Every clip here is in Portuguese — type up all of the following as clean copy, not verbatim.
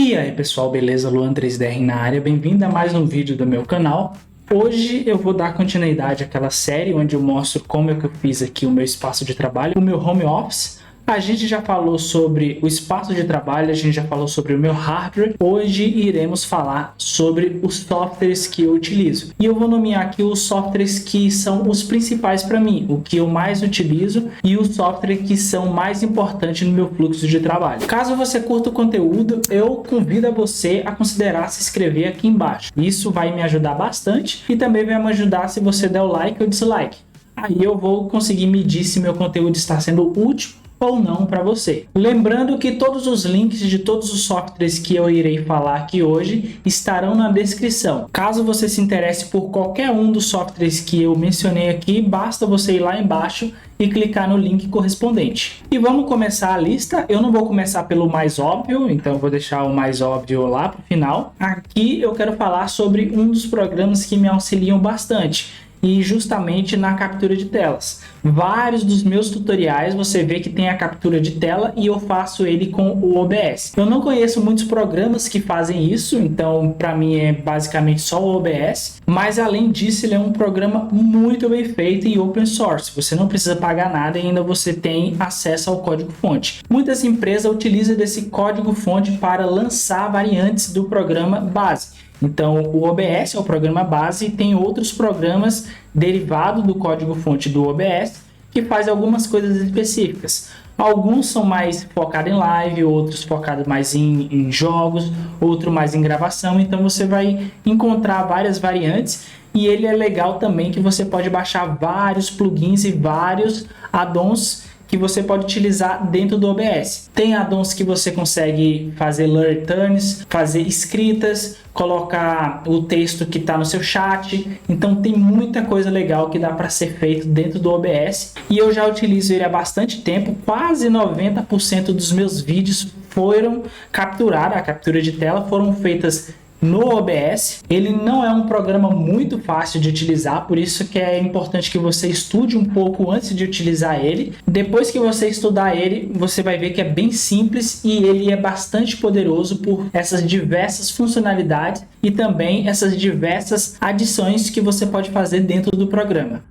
E aí pessoal, beleza? Luan 3DR na área, bem-vindo a mais um vídeo do meu canal. Hoje eu vou dar continuidade àquela série onde eu mostro como é que eu fiz aqui o meu espaço de trabalho, o meu home office. A gente já falou sobre o espaço de trabalho, a gente já falou sobre o meu hardware. Hoje iremos falar sobre os softwares que eu utilizo. E eu vou nomear aqui os softwares que são os principais para mim, o que eu mais utilizo e os softwares que são mais importantes no meu fluxo de trabalho. Caso você curta o conteúdo, eu convido você a considerar se inscrever aqui embaixo. Isso vai me ajudar bastante e também vai me ajudar se você der o like ou dislike. Aí eu vou conseguir medir se meu conteúdo está sendo útil ou não para você. Lembrando que todos os links de todos os softwares que eu irei falar aqui hoje estarão na descrição. Caso você se interesse por qualquer um dos softwares que eu mencionei aqui, basta você ir lá embaixo e clicar no link correspondente. E vamos começar a lista. Eu não vou começar pelo mais óbvio, então eu vou deixar o mais óbvio lá para o final. Aqui eu quero falar sobre um dos programas que me auxiliam bastante, e justamente na captura de telas. Vários dos meus tutoriais você vê que tem a captura de tela e eu faço ele com o OBS. Eu não conheço muitos programas que fazem isso, então para mim é basicamente só o OBS, mas além disso ele é um programa muito bem feito e open source. Você não precisa pagar nada e ainda você tem acesso ao código-fonte. Muitas empresas utilizam desse código-fonte para lançar variantes do programa base. Então, o OBS é o programa base e tem outros programas derivados do código-fonte do OBS que fazem algumas coisas específicas. Alguns são mais focados em live, outros focados mais em jogos, outro mais em gravação. Então, você vai encontrar várias variantes e ele é legal também que você pode baixar vários plugins e vários add-ons que você pode utilizar dentro do OBS. Tem add-ons que você consegue fazer learn turns, fazer escritas, colocar o texto que está no seu chat. Então tem muita coisa legal que dá para ser feito dentro do OBS. E eu já utilizo ele há bastante tempo. Quase 90% dos meus vídeos foram capturados, a captura de tela foram feitas no OBS. Ele não é um programa muito fácil de utilizar, por isso que é importante que você estude um pouco antes de utilizar ele. Depois que você estudar ele, você vai ver que é bem simples e ele é bastante poderoso por essas diversas funcionalidades e também essas diversas adições que você pode fazer dentro do programa.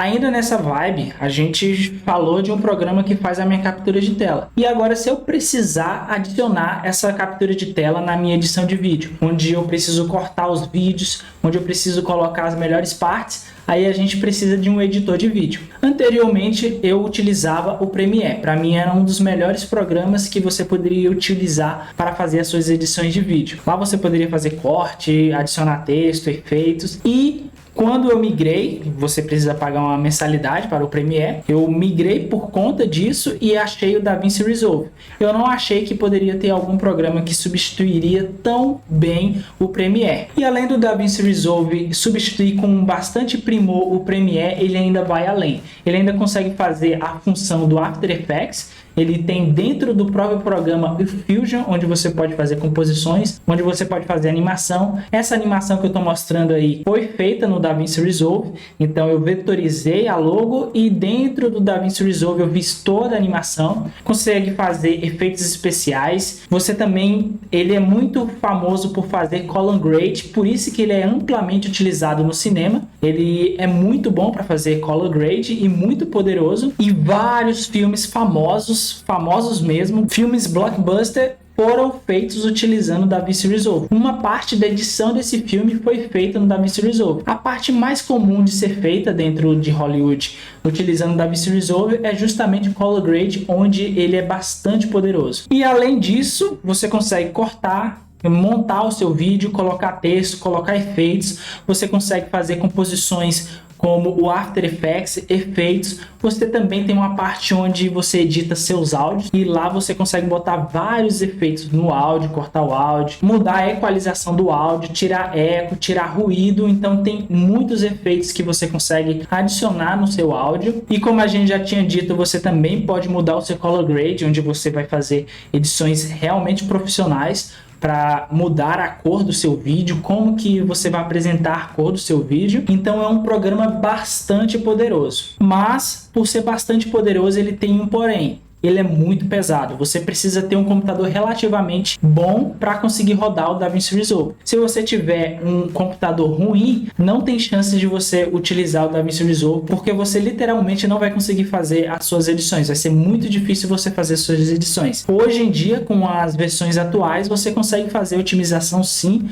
Ainda nessa vibe, a gente falou de um programa que faz a minha captura de tela. E agora, se eu precisar adicionar essa captura de tela na minha edição de vídeo, onde eu preciso cortar os vídeos, onde eu preciso colocar as melhores partes, aí a gente precisa de um editor de vídeo. Anteriormente, eu utilizava o Premiere. Para mim, era um dos melhores programas que você poderia utilizar para fazer as suas edições de vídeo. Lá você poderia fazer corte, adicionar texto, efeitos e quando eu migrei, você precisa pagar uma mensalidade para o Premiere. Eu migrei por conta disso e achei o DaVinci Resolve. Eu não achei que poderia ter algum programa que substituiria tão bem o Premiere. E além do DaVinci Resolve substituir com bastante primor o Premiere, ele ainda vai além. Ele ainda consegue fazer a função do After Effects. Ele tem dentro do próprio programa o Fusion, onde você pode fazer composições, onde você pode fazer animação. Essa animação que eu estou mostrando aí foi feita no DaVinci Resolve. Então eu vetorizei a logo e dentro do DaVinci Resolve eu fiz toda a animação. Consegue fazer efeitos especiais. Você também, ele é muito famoso por fazer color grade, por isso que ele é amplamente utilizado no cinema. Ele é muito bom para fazer color grade e muito poderoso. E vários filmes famosos mesmo, filmes blockbuster, foram feitos utilizando o DaVinci Resolve. Uma parte da edição desse filme foi feita no DaVinci Resolve. A parte mais comum de ser feita dentro de Hollywood utilizando o DaVinci Resolve é justamente o Color Grade, onde ele é bastante poderoso. E além disso, você consegue cortar, montar o seu vídeo, colocar texto, colocar efeitos, você consegue fazer composições como o After Effects, efeitos. Você também tem uma parte onde você edita seus áudios e lá você consegue botar vários efeitos no áudio, cortar o áudio, mudar a equalização do áudio, tirar eco, tirar ruído. Então tem muitos efeitos que você consegue adicionar no seu áudio. E como a gente já tinha dito, você também pode mudar o seu color grade, onde você vai fazer edições realmente profissionais para mudar a cor do seu vídeo, como que você vai apresentar a cor do seu vídeo. Então é um programa bastante poderoso. Mas, por ser bastante poderoso, ele tem um porém. ele é muito pesado. Você precisa ter um computador relativamente bom para conseguir rodar o DaVinci Resolve. Se você tiver um computador ruim, não tem chance de você utilizar o DaVinci Resolve, porque você literalmente não vai conseguir fazer as suas edições. Vai ser muito difícil você fazer suas edições. Hoje em dia, com as versões atuais, você consegue fazer otimização sim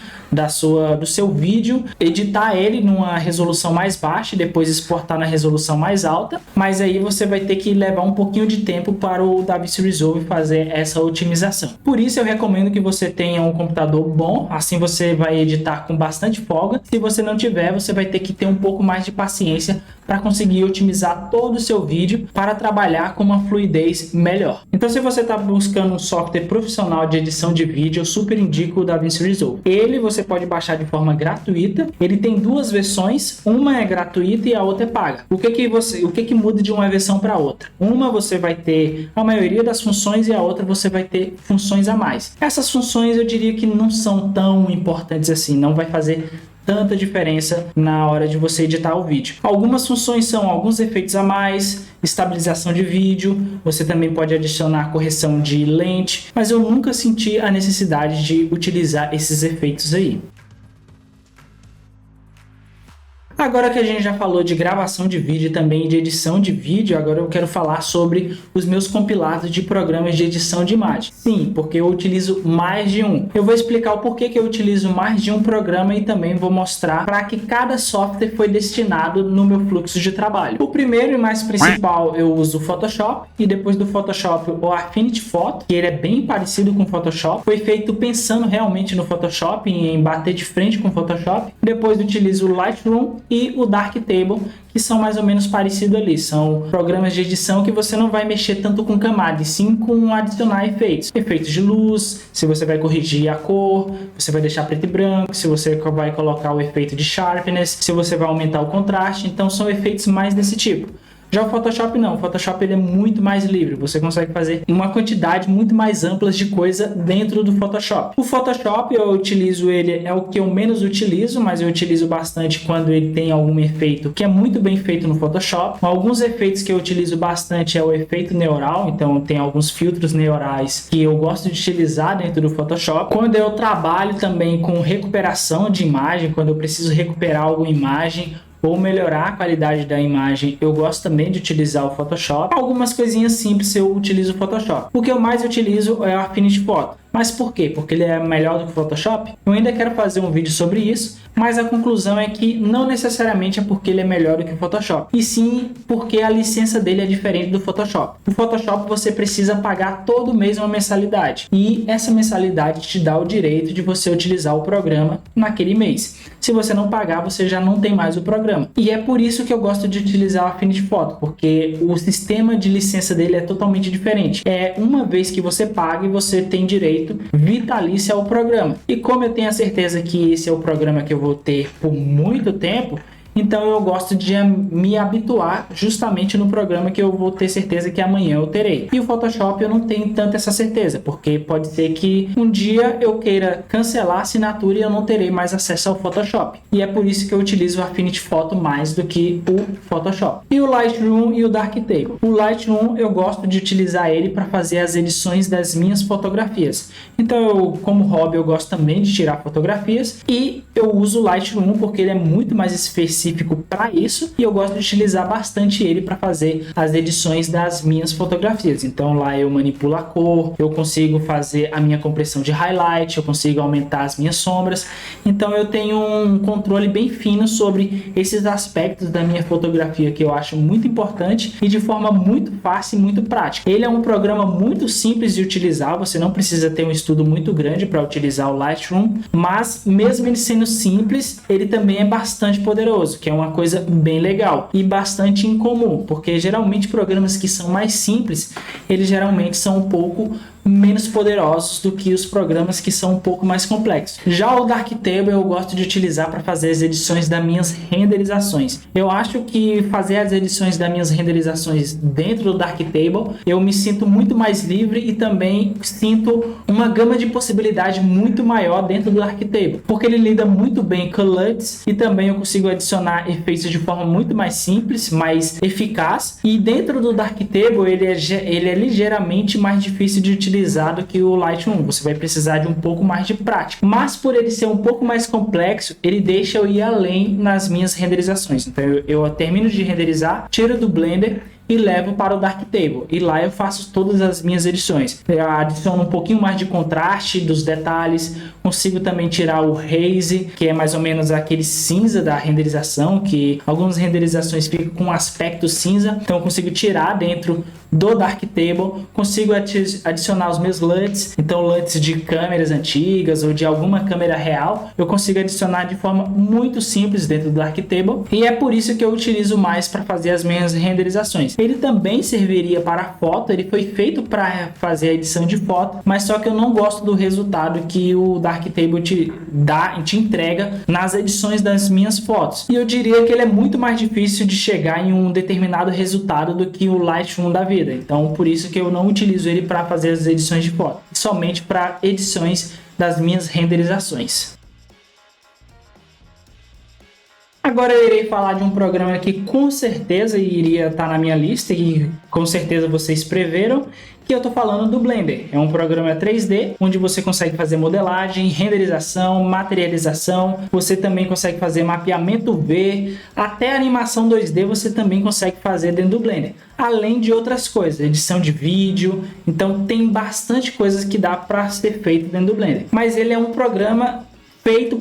do seu vídeo, editar ele numa resolução mais baixa e depois exportar na resolução mais alta, mas aí você vai ter que levar um pouquinho de tempo para o DaVinci Resolve fazer essa otimização. Por isso eu recomendo que você tenha um computador bom, assim você vai editar com bastante folga. Se você não tiver, você vai ter que ter um pouco mais de paciência para conseguir otimizar todo o seu vídeo para trabalhar com uma fluidez melhor. Então, se você está buscando um software profissional de edição de vídeo, eu super indico o DaVinci Resolve. Ele você pode baixar de forma gratuita. Ele tem duas versões, uma é gratuita e a outra é paga. O que muda de uma versão para outra? Uma você vai ter a maioria das funções e a outra você vai ter funções a mais. Essas funções eu diria que não são tão importantes assim, não vai fazer tanta diferença na hora de você editar o vídeo. Algumas funções são alguns efeitos a mais, estabilização de vídeo, você também pode adicionar correção de lente, mas eu nunca senti a necessidade de utilizar esses efeitos aí. Agora que a gente já falou de gravação de vídeo e também de edição de vídeo, agora eu quero falar sobre os meus compilados de programas de edição de imagem. Sim, porque eu utilizo mais de um. Eu vou explicar o porquê que eu utilizo mais de um programa e também vou mostrar para que cada software foi destinado no meu fluxo de trabalho. O primeiro e mais principal eu uso o Photoshop, e depois do Photoshop o Affinity Photo, que ele é bem parecido com o Photoshop. Foi feito pensando realmente no Photoshop, em bater de frente com o Photoshop. Depois eu utilizo o Lightroom e o Darktable, que são mais ou menos parecidos ali. São programas de edição que você não vai mexer tanto com camada, e sim com adicionar efeitos. Efeitos de luz, se você vai corrigir a cor, você vai deixar preto e branco, se você vai colocar o efeito de sharpness, se você vai aumentar o contraste. Então são efeitos mais desse tipo. Já o Photoshop não, o Photoshop ele é muito mais livre, você consegue fazer uma quantidade muito mais ampla de coisa dentro do Photoshop. O Photoshop eu utilizo ele, é o que eu menos utilizo, mas eu utilizo bastante quando ele tem algum efeito que é muito bem feito no Photoshop. Alguns efeitos que eu utilizo bastante é o efeito neural, então tem alguns filtros neurais que eu gosto de utilizar dentro do Photoshop. Quando eu trabalho também com recuperação de imagem, quando eu preciso recuperar alguma imagem ou melhorar a qualidade da imagem, eu gosto também de utilizar o Photoshop. Algumas coisinhas simples eu utilizo o Photoshop. O que eu mais utilizo é o Affinity Photo. Mas por quê? Porque ele é melhor do que o Photoshop? Eu ainda quero fazer um vídeo sobre isso, mas a conclusão é que não necessariamente é porque ele é melhor do que o Photoshop, e sim porque a licença dele é diferente do Photoshop. O Photoshop você precisa pagar todo mês uma mensalidade, e essa mensalidade te dá o direito de você utilizar o programa naquele mês. Se você não pagar, você já não tem mais o programa. E é por isso que eu gosto de utilizar o Affinity Photo, porque o sistema de licença dele é totalmente diferente. É uma vez que você paga e você tem direito vitalício ao programa. E como eu tenho a certeza que esse é o programa que eu vou ter por muito tempo, então eu gosto de me habituar justamente no programa que eu vou ter certeza que amanhã eu terei. E o Photoshop eu não tenho tanta essa certeza, porque pode ser que um dia eu queira cancelar a assinatura e eu não terei mais acesso ao Photoshop. E é por isso que eu utilizo o Affinity Photo mais do que o Photoshop. E o Lightroom e o Darktable. O Lightroom eu gosto de utilizar ele para fazer as edições das minhas fotografias. Então como hobby eu gosto também de tirar fotografias, e eu uso o Lightroom porque ele é muito mais específico para isso, e eu gosto de utilizar bastante ele para fazer as edições das minhas fotografias. Então lá eu manipulo a cor, eu consigo fazer a minha compressão de highlight, eu consigo aumentar as minhas sombras. Então eu tenho um controle bem fino sobre esses aspectos da minha fotografia, que eu acho muito importante, e de forma muito fácil e muito prática. Ele é um programa muito simples de utilizar, você não precisa ter um estudo muito grande para utilizar o Lightroom, mas mesmo ele sendo simples, ele também é bastante poderoso, que é uma coisa bem legal e bastante incomum, porque geralmente programas que são mais simples, eles geralmente são um pouco menos poderosos do que os programas que são um pouco mais complexos. Já o Darktable eu gosto de utilizar para fazer as edições das minhas renderizações. Eu acho que fazer as edições das minhas renderizações dentro do Darktable, eu me sinto muito mais livre e também sinto uma gama de possibilidade muito maior dentro do Darktable, porque ele lida muito bem com LUTs e também eu consigo adicionar efeitos de forma muito mais simples, mais eficaz, e dentro do Darktable ele é ligeiramente mais difícil de utilizar do que o Lightroom. Você vai precisar de um pouco mais de prática, mas por ele ser um pouco mais complexo, ele deixa eu ir além nas minhas renderizações. Então eu termino de renderizar, tiro do Blender e levo para o Darktable, e lá eu faço todas as minhas edições. Eu adiciono um pouquinho mais de contraste dos detalhes, consigo também tirar o haze, que é mais ou menos aquele cinza da renderização, que algumas renderizações ficam com um aspecto cinza, então eu consigo tirar dentro do Darktable, consigo adicionar os meus LUTs, então LUTs de câmeras antigas ou de alguma câmera real, eu consigo adicionar de forma muito simples dentro do Darktable, e é por isso que eu utilizo mais para fazer as minhas renderizações. Ele também serviria para foto, ele foi feito para fazer a edição de foto, mas só que eu não gosto do resultado que o Darktable te entrega nas edições das minhas fotos, e eu diria que ele é muito mais difícil de chegar em um determinado resultado do que o Lightroom da vida. Então por isso que eu não utilizo ele para fazer as edições de foto, somente para edições das minhas renderizações. Agora eu irei falar de um programa que com certeza iria estar na minha lista e com certeza vocês preveram, que eu estou falando do Blender. É um programa 3D onde você consegue fazer modelagem, renderização, materialização, você também consegue fazer mapeamento V, até animação 2D você também consegue fazer dentro do Blender, além de outras coisas, edição de vídeo. Então tem bastante coisas que dá para ser feito dentro do Blender, mas ele é um programa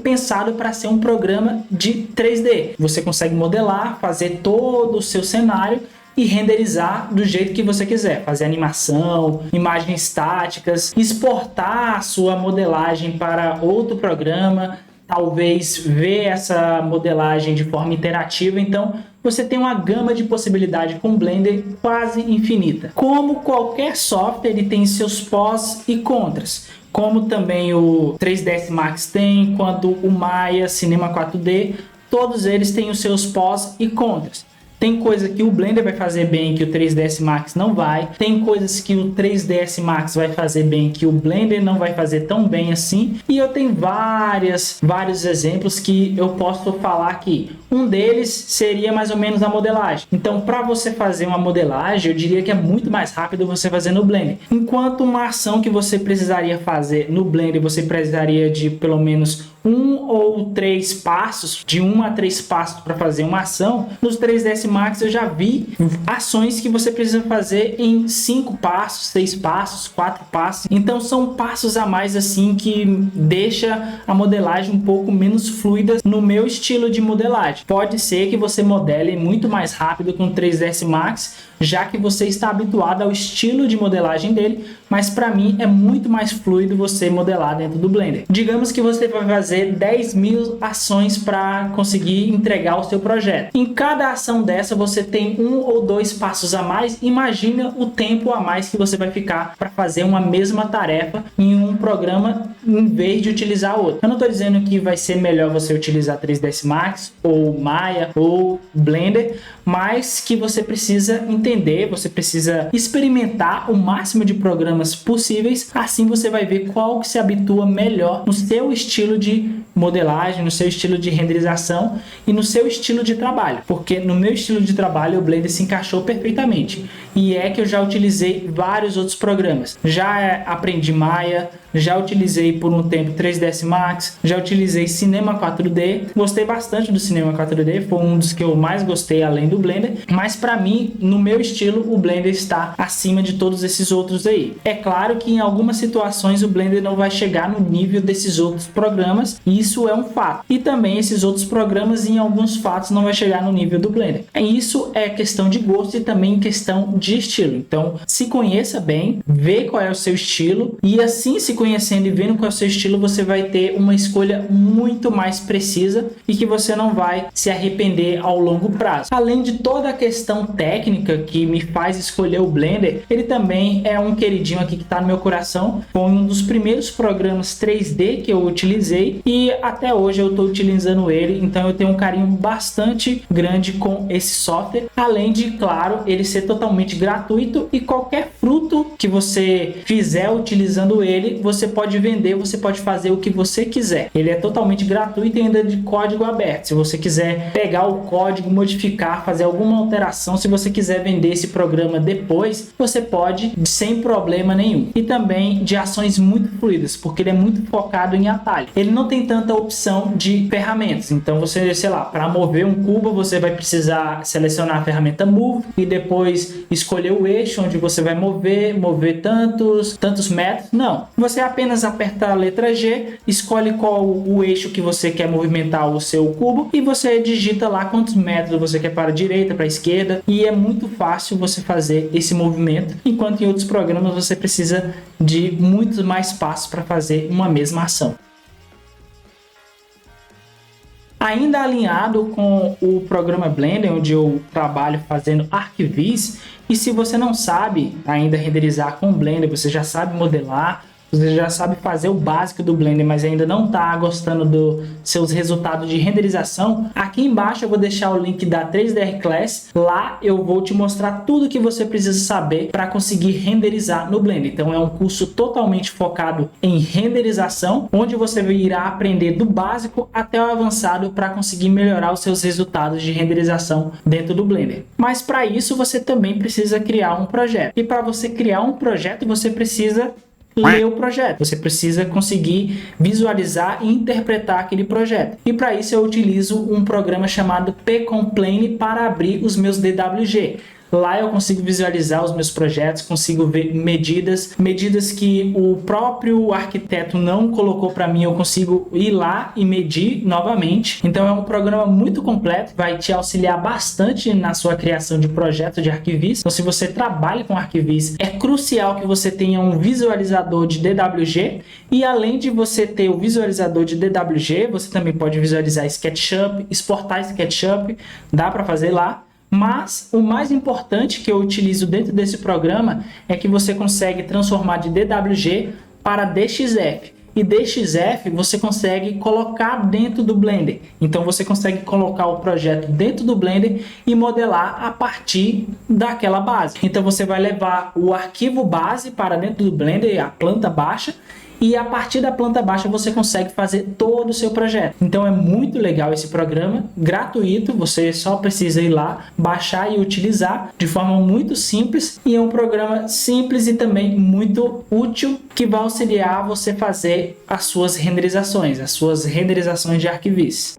pensado para ser um programa de 3D. Você consegue modelar, fazer todo o seu cenário e renderizar do jeito que você quiser, fazer animação, imagens estáticas, exportar a sua modelagem para outro programa, talvez ver essa modelagem de forma interativa. Então você tem uma gama de possibilidades com o Blender quase infinita. Como qualquer software, ele tem seus pós e contras, como também o 3ds Max tem, quanto o Maya, Cinema 4D, todos eles têm os seus pós e contras. Tem coisa que o Blender vai fazer bem que o 3ds Max não vai. Tem coisas que o 3ds Max vai fazer bem que o Blender não vai fazer tão bem assim. E eu tenho vários exemplos que eu posso falar aqui. Um deles seria mais ou menos a modelagem. Então, para você fazer uma modelagem, eu diria que é muito mais rápido você fazer no Blender. Enquanto uma ação que você precisaria fazer no Blender, você precisaria de pelo menos 1 ou 3 passos, de 1 a 3 passos para fazer uma ação, nos 3ds Max eu já vi ações que você precisa fazer em 5 passos, 6 passos, 4 passos. Então são passos a mais assim que deixa a modelagem um pouco menos fluida no meu estilo de modelagem. Pode ser que você modele muito mais rápido com o 3ds Max, já que você está habituado ao estilo de modelagem dele, mas para mim é muito mais fluido você modelar dentro do Blender. Digamos que você vai fazer 10.000 ações para conseguir entregar o seu projeto. Em cada ação dessa você tem 1 ou 2 passos a mais. Imagina o tempo a mais que você vai ficar para fazer uma mesma tarefa em um programa em vez de utilizar outro. Eu não estou dizendo que vai ser melhor você utilizar 3ds Max ou Maya ou Blender, mas que você precisa entender, você precisa experimentar o máximo de programas possíveis, assim você vai ver qual que se habitua melhor no seu estilo de modelagem, no seu estilo de renderização e no seu estilo de trabalho, porque no meu estilo de trabalho o Blender se encaixou perfeitamente, e é que eu já utilizei vários outros programas, já aprendi Maya, já utilizei por um tempo 3ds Max, já utilizei Cinema 4D, gostei bastante do Cinema 4D, foi um dos que eu mais gostei além do Blender, mas para mim, no meu estilo, o Blender está acima de todos esses outros aí. É claro que em algumas situações o Blender não vai chegar no nível desses outros programas, e isso é um fato. E também esses outros programas em alguns fatos não vai chegar no nível do Blender. Isso é questão de gosto e também questão de estilo. Então, se conheça bem, vê qual é o seu estilo, e assim se conhecer conhecendo e vendo qual é o seu estilo, você vai ter uma escolha muito mais precisa e que você não vai se arrepender ao longo prazo. Além de toda a questão técnica que me faz escolher o Blender, ele também é um queridinho aqui que está no meu coração. Foi um dos primeiros programas 3D que eu utilizei e até hoje eu estou utilizando ele, então eu tenho um carinho bastante grande com esse software, além de, claro, ele ser totalmente gratuito e qualquer fruto que você fizer utilizando ele, você pode vender, você pode fazer o que você quiser. Ele é totalmente gratuito e ainda de código aberto. Se você quiser pegar o código, modificar, fazer alguma alteração, se você quiser vender esse programa depois, você pode sem problema nenhum. E também de ações muito fluidas, porque ele é muito focado em atalho. Ele não tem tanta opção de ferramentas. Então você, sei lá, para mover um cubo, você vai precisar selecionar a ferramenta Move e depois escolher o eixo onde você vai mover tantos metros. Não, você apenas aperta a letra G, escolhe qual o eixo que você quer movimentar o seu cubo e você digita lá quantos metros você quer para a direita, para a esquerda, e é muito fácil você fazer esse movimento, enquanto em outros programas você precisa de muitos mais passos para fazer uma mesma ação. Ainda alinhado com o programa Blender, onde eu trabalho fazendo ArcViz, e se você não sabe ainda renderizar com o Blender, você já sabe modelar, você já sabe fazer o básico do Blender, mas ainda não está gostando dos seus resultados de renderização, aqui embaixo eu vou deixar o link da 3DR Class. Lá eu vou te mostrar tudo que você precisa saber para conseguir renderizar no Blender. Então é um curso totalmente focado em renderização, onde você irá aprender do básico até o avançado para conseguir melhorar os seus resultados de renderização dentro do Blender. Mas para isso você também precisa criar um projeto. E para você criar um projeto, você precisa ler o projeto, você precisa conseguir visualizar e interpretar aquele projeto. E para isso eu utilizo um programa chamado pComplane para abrir os meus DWG. Lá eu consigo visualizar os meus projetos, consigo ver medidas que o próprio arquiteto não colocou para mim, eu consigo ir lá e medir novamente. Então é um programa muito completo, vai te auxiliar bastante na sua criação de projeto de ArcViz. Então se você trabalha com ArcViz, é crucial que você tenha um visualizador de DWG, e além de você ter o visualizador de DWG, você também pode visualizar SketchUp, exportar SketchUp, dá para fazer lá. Mas o mais importante que eu utilizo dentro desse programa é que você consegue transformar de DWG para DXF. E DXF você consegue colocar dentro do Blender. Então você consegue colocar o projeto dentro do Blender e modelar a partir daquela base. Então você vai levar o arquivo base para dentro do Blender, a planta baixa, e a partir da planta baixa você consegue fazer todo o seu projeto. Então é muito legal esse programa, gratuito, você só precisa ir lá, baixar e utilizar de forma muito simples, e é um programa simples e também muito útil que vai auxiliar você fazer as suas renderizações de ArcViz.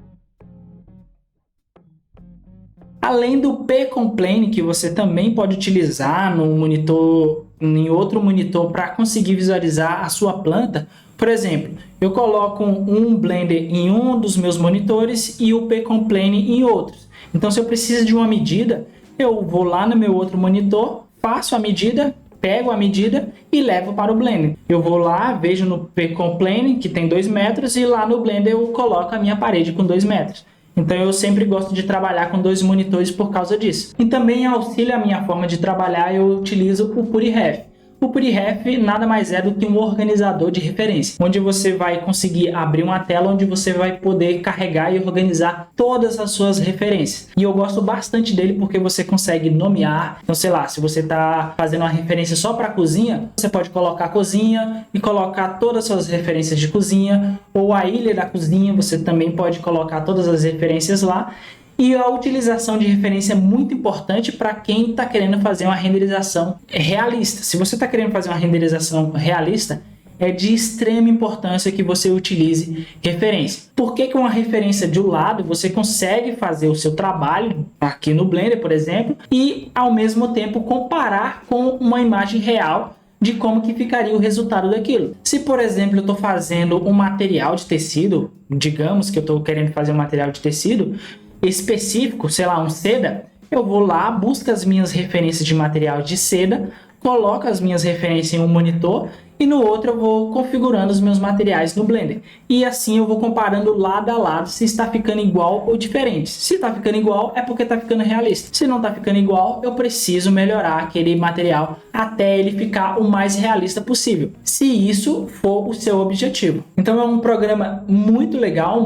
Além do pComplane, que você também pode utilizar no monitor, em outro monitor, para conseguir visualizar a sua planta. Por exemplo, eu coloco um Blender em um dos meus monitores e o pComplane em outros. Então, se eu preciso de uma medida, eu vou lá no meu outro monitor, faço a medida, pego a medida e levo para o Blender. Eu vou lá, vejo no pComplane que tem 2 metros e lá no Blender eu coloco a minha parede com 2 metros. Então eu sempre gosto de trabalhar com 2 monitores por causa disso. E também auxilia a minha forma de trabalhar, eu utilizo o PureRef. O PureRef nada mais é do que um organizador de referência, onde você vai conseguir abrir uma tela onde você vai poder carregar e organizar todas as suas referências. E eu gosto bastante dele porque você consegue nomear. Então, sei lá, se você está fazendo uma referência só para cozinha, você pode colocar a cozinha e colocar todas as suas referências de cozinha, ou a ilha da cozinha, você também pode colocar todas as referências lá. E a utilização de referência é muito importante para quem está querendo fazer uma renderização realista. Se você está querendo fazer uma renderização realista, é de extrema importância que você utilize referência. Por que uma referência de um lado você consegue fazer o seu trabalho aqui no Blender, por exemplo, e ao mesmo tempo comparar com uma imagem real de como que ficaria o resultado daquilo. Se, por exemplo, eu estou fazendo um material de tecido, digamos que eu estou querendo fazer um material de tecido específico, sei lá, um seda, eu vou lá, busco as minhas referências de material de seda, coloco as minhas referências em um monitor e no outro eu vou configurando os meus materiais no Blender. E assim eu vou comparando lado a lado se está ficando igual ou diferente. Se está ficando igual é porque está ficando realista. Se não está ficando igual, eu preciso melhorar aquele material até ele ficar o mais realista possível, se isso for o seu objetivo. Então é um programa muito legal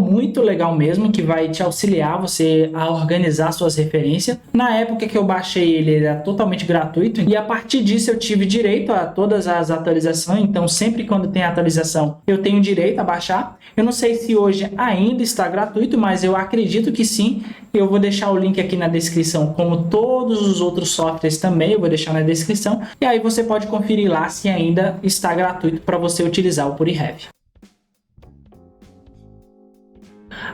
mesmo, que vai te auxiliar você a organizar suas referências. Na época que eu baixei ele era totalmente gratuito e a partir disso eu tive direito a todas as atualizações, então sempre quando tem atualização eu tenho direito a baixar. Eu não sei se hoje ainda está gratuito, mas eu acredito que sim. Eu vou deixar o link aqui na descrição, como todos os outros softwares também, eu vou deixar na descrição. E aí você pode conferir lá se ainda está gratuito para você utilizar o PureHeavy.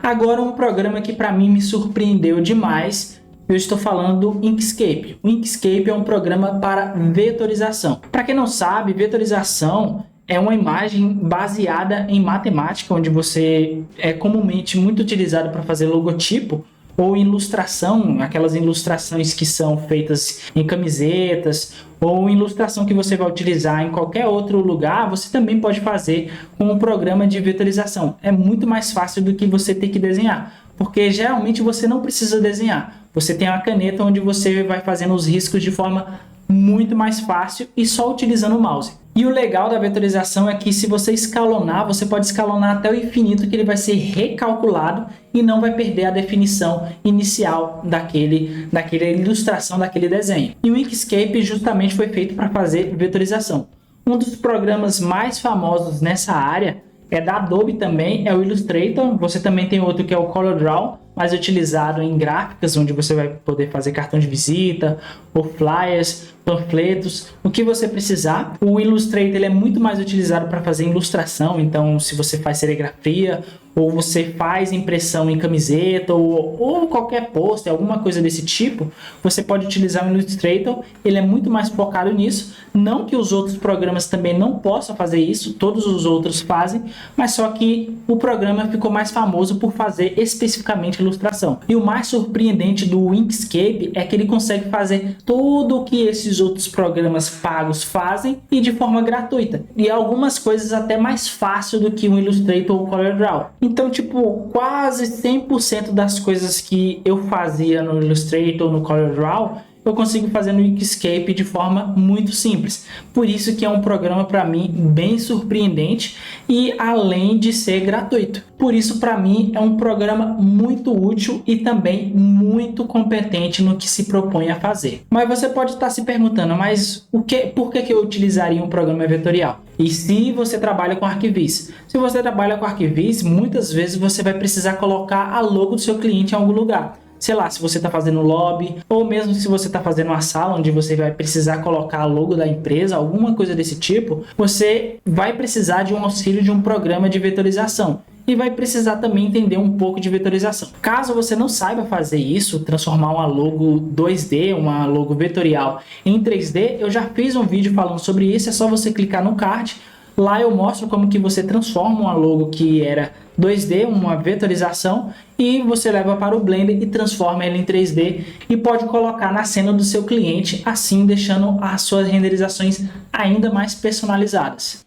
Agora um programa que para mim me surpreendeu demais, eu estou falando do Inkscape. O Inkscape é um programa para vetorização. Para quem não sabe, vetorização é uma imagem baseada em matemática, onde você é comumente muito utilizado para fazer logotipo ou ilustração, aquelas ilustrações que são feitas em camisetas, ou ilustração que você vai utilizar em qualquer outro lugar, você também pode fazer com um programa de vetorização. É muito mais fácil do que você ter que desenhar, porque geralmente você não precisa desenhar. Você tem uma caneta onde você vai fazendo os riscos de forma muito mais fácil e só utilizando o mouse. E o legal da vetorização é que se você escalonar, você pode escalonar até o infinito, que ele vai ser recalculado e não vai perder a definição inicial daquela ilustração, daquele desenho. E o Inkscape justamente foi feito para fazer vetorização. Um dos programas mais famosos nessa área é da Adobe também, é o Illustrator. Você também tem outro que é o CorelDRAW, mais utilizado em gráficas, onde você vai poder fazer cartão de visita, ou flyers, panfletos, o que você precisar. O Illustrator ele é muito mais utilizado para fazer ilustração, então se você faz serigrafia, ou você faz impressão em camiseta, ou qualquer pôster, alguma coisa desse tipo, você pode utilizar o Illustrator. Ele é muito mais focado nisso. Não que os outros programas também não possam fazer isso, todos os outros fazem, mas só que o programa ficou mais famoso por fazer especificamente ilustração. E o mais surpreendente do Inkscape é que ele consegue fazer tudo o que esses outros programas pagos fazem e de forma gratuita. E algumas coisas até mais fácil do que o Illustrator ou o CorelDRAW. Então, tipo, quase 100% das coisas que eu fazia no Illustrator ou no CorelDRAW, eu consigo fazer no Inkscape de forma muito simples. Por isso que é um programa para mim bem surpreendente e além de ser gratuito. Por isso para mim é um programa muito útil e também muito competente no que se propõe a fazer. Mas você pode estar se perguntando, mas por que eu utilizaria um programa vetorial? E se você trabalha com arquivis? Se você trabalha com arquivis, muitas vezes você vai precisar colocar a logo do seu cliente em algum lugar. Sei lá, se você está fazendo lobby, ou mesmo se você está fazendo uma sala onde você vai precisar colocar a logo da empresa, alguma coisa desse tipo, você vai precisar de um auxílio de um programa de vetorização. E vai precisar também entender um pouco de vetorização. Caso você não saiba fazer isso, transformar uma logo 2D, uma logo vetorial em 3D, eu já fiz um vídeo falando sobre isso, é só você clicar no card. Lá eu mostro como que você transforma uma logo que era 2D, uma vetorização, e você leva para o Blender e transforma ela em 3D e pode colocar na cena do seu cliente, assim deixando as suas renderizações ainda mais personalizadas.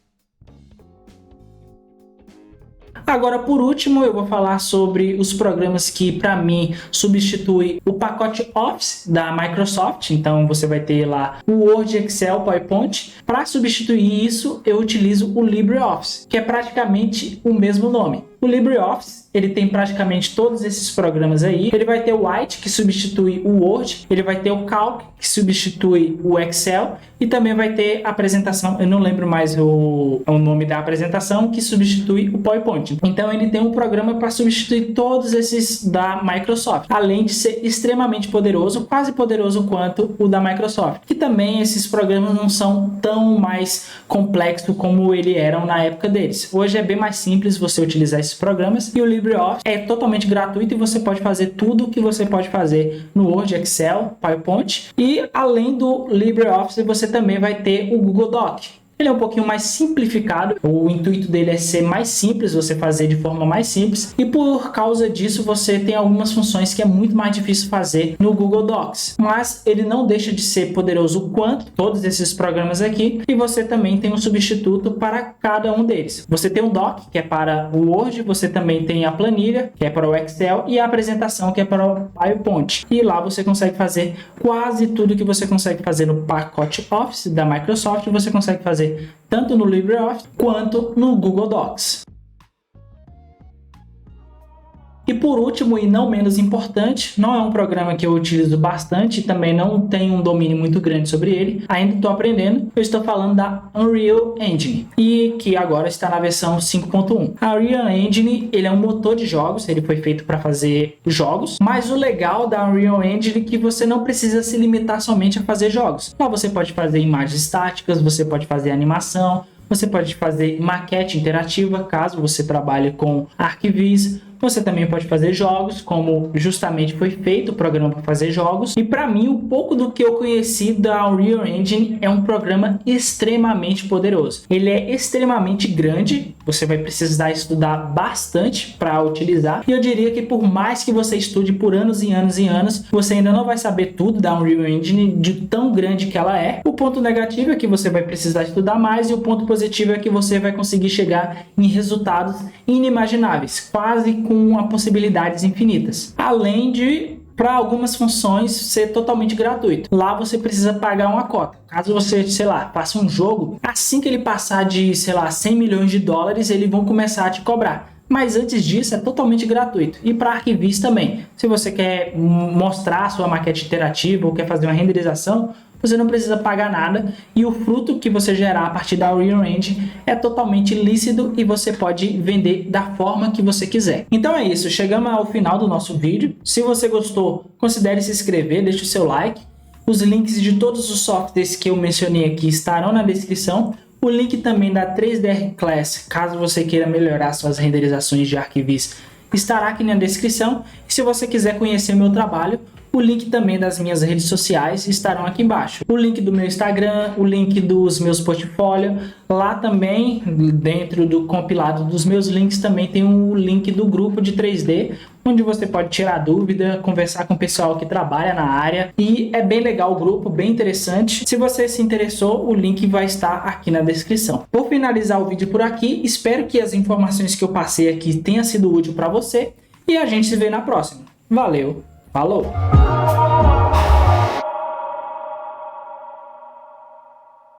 Agora, por último, eu vou falar sobre os programas que, para mim, substituem o pacote Office da Microsoft. Então, você vai ter lá o Word, Excel, PowerPoint. Para substituir isso, eu utilizo o LibreOffice, que é praticamente o mesmo nome. O LibreOffice, ele tem praticamente todos esses programas aí. Ele vai ter o White, que substitui o Word. Ele vai ter o Calc, que substitui o Excel. E também vai ter a apresentação, eu não lembro mais o nome da apresentação, que substitui o PowerPoint. Então ele tem um programa para substituir todos esses da Microsoft. Além de ser extremamente poderoso, quase poderoso quanto o da Microsoft. Que também esses programas não são tão mais complexos como eles eram na época deles. Hoje é bem mais simples você utilizar esses programas. E o LibreOffice é totalmente gratuito e você pode fazer tudo o que você pode fazer no Word, Excel, PowerPoint. E além do LibreOffice, você também vai ter o Google Doc. Ele é um pouquinho mais simplificado, o intuito dele é ser mais simples, você fazer de forma mais simples, e por causa disso você tem algumas funções que é muito mais difícil fazer no Google Docs, mas ele não deixa de ser poderoso quanto todos esses programas aqui, e você também tem um substituto para cada um deles. Você tem o Doc, que é para o Word, você também tem a planilha, que é para o Excel, e a apresentação, que é para o PowerPoint, e lá você consegue fazer quase tudo que você consegue fazer no pacote Office da Microsoft, você consegue fazer tanto no LibreOffice quanto no Google Docs. E por último, e não menos importante, não é um programa que eu utilizo bastante, também não tenho um domínio muito grande sobre ele, ainda estou aprendendo, eu estou falando da Unreal Engine, e que agora está na versão 5.1. A Unreal Engine, ele é um motor de jogos, ele foi feito para fazer jogos, mas o legal da Unreal Engine é que você não precisa se limitar somente a fazer jogos. Lá você pode fazer imagens estáticas, você pode fazer animação, você pode fazer maquete interativa, caso você trabalhe com ArcViz. Você também pode fazer jogos, como justamente foi feito o programa para fazer jogos. E para mim, um pouco do que eu conheci da Unreal Engine é um programa extremamente poderoso. Ele é extremamente grande, você vai precisar estudar bastante para utilizar. E eu diria que por mais que você estude por anos e anos e anos, você ainda não vai saber tudo da Unreal Engine, de tão grande que ela é. O ponto negativo é que você vai precisar estudar mais, e o ponto positivo é que você vai conseguir chegar em resultados inimagináveis, quase com possibilidades infinitas, além de, para algumas funções, ser totalmente gratuito. Lá você precisa pagar uma cota. Caso você, sei lá, faça um jogo, assim que ele passar de, sei lá, 100 milhões de dólares, eles vão começar a te cobrar. Mas antes disso é totalmente gratuito. E para ArcViz também. Se você quer mostrar a sua maquete interativa ou quer fazer uma renderização, você não precisa pagar nada, e o fruto que você gerar a partir da Unreal Engine é totalmente lícito e você pode vender da forma que você quiser. Então é isso, chegamos ao final do nosso vídeo. Se você gostou, considere se inscrever, deixe o seu like. Os links de todos os softwares que eu mencionei aqui estarão na descrição. O link também da 3DR Class, caso você queira melhorar suas renderizações de ArcViz, estará aqui na descrição. E se você quiser conhecer meu trabalho, o link também das minhas redes sociais estarão aqui embaixo. O link do meu Instagram, o link dos meus portfólios. Lá também, dentro do compilado dos meus links, também tem o link do grupo de 3D, onde você pode tirar dúvida, conversar com o pessoal que trabalha na área. E é bem legal o grupo, bem interessante. Se você se interessou, o link vai estar aqui na descrição. Vou finalizar o vídeo por aqui. Espero que as informações que eu passei aqui tenham sido úteis para você. E a gente se vê na próxima. Valeu! Falou!